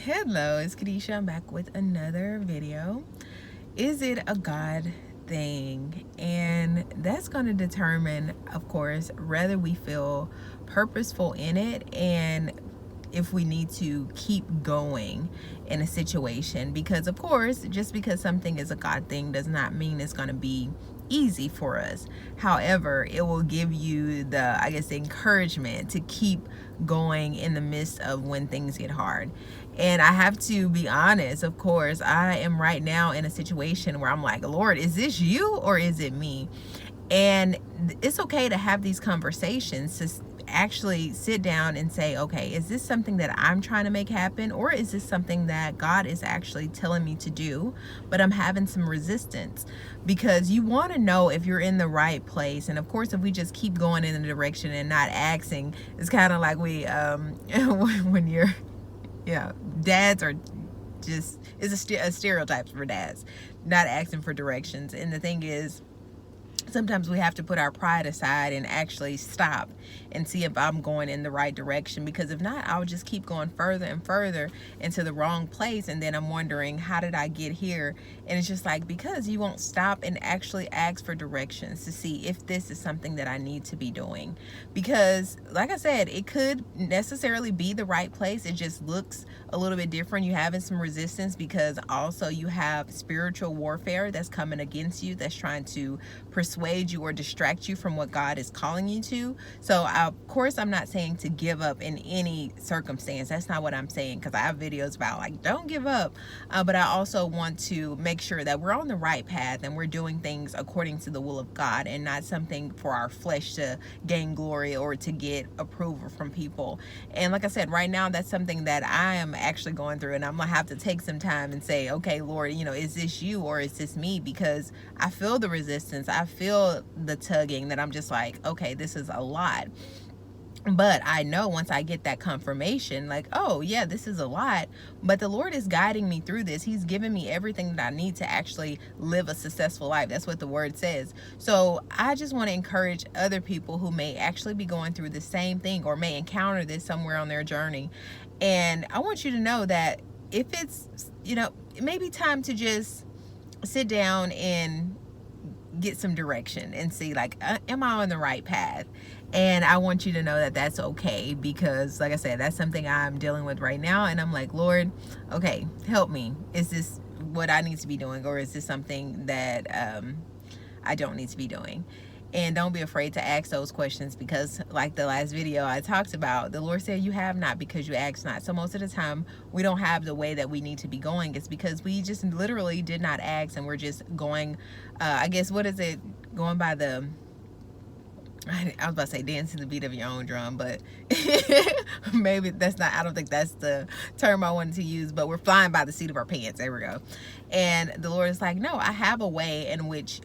Hello, it's Kadisha. I'm back with another video. Is it a God thing? And that's going to determine, of course, whether we feel purposeful in it and if we need to keep going in a situation. Because, of course, just because something is a God thing does not mean it's going to be easy for us. However, it will give you the, the encouragement to keep going in the midst of when things get hard. And I have to be honest, of course, I am right now in a situation where I'm like, Lord, is this you or is it me? And it's okay to have these conversations, to actually sit down and say, okay, is this something that I'm trying to make happen, or is this something that God is actually telling me to do, but I'm having some resistance? Because you want to know if you're in the right place. And of course, if we just keep going in the direction and not asking, it's kind of like we when you're dads are just, it's a stereotype for dads not asking for directions. And the thing is, sometimes we have to put our pride aside and actually stop and see if I'm going in the right direction, because if not, I'll just keep going further and further into the wrong place, and then I'm wondering, how did I get here? And it's just like, because you won't stop and actually ask for directions to see if this is something that I need to be doing. Because like I said, it could necessarily be the right place, it just looks a little bit different. You're having some resistance because also you have spiritual warfare that's coming against you, that's trying to persuade you or distract you from what God is calling you to. So of course, I'm not saying to give up in any circumstance. That's not what I'm saying, because I have videos about like, don't give up. But I also want to make sure that we're on the right path and we're doing things according to the will of God, and not something for our flesh to gain glory or to get approval from people. And like I said, right now, that's something that I am actually going through, and I'm gonna have to take some time and say, okay, Lord, is this you or is this me? Because I feel the resistance, I feel the tugging, that I'm just like, okay, this is a lot. But I know once I get that confirmation, like, oh yeah, this is a lot, but the Lord is guiding me through this. He's given me everything that I need to actually live a successful life. That's what the word says. So I just want to encourage other people who may actually be going through the same thing or may encounter this somewhere on their journey. And I want you to know that if it's, it may be time to just sit down and get some direction and see, like, am I on the right path? And I want you to know that that's okay, because like I said, that's something I'm dealing with right now, and I'm like, Lord, okay, help me. Is this what I need to be doing, or is this something that I don't need to be doing? And don't be afraid to ask those questions, because like the last video I talked about, the Lord said you have not because you ask not. So most of the time we don't have the way that we need to be going. It's because we just literally did not ask, and we're just going, what is it, going by the, I was about to say dance to the beat of your own drum, but maybe that's not, I don't think that's the term I wanted to use, but we're flying by the seat of our pants. There we go. And the Lord is like, no, I have a way in which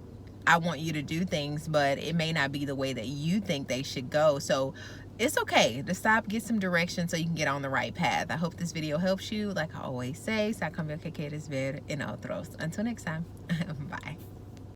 I want you to do things, but it may not be the way that you think they should go. So it's okay to stop, get some direction so you can get on the right path. I hope this video helps you. Like I always say, sa cambio que quieres ver en otros. Until next time, bye.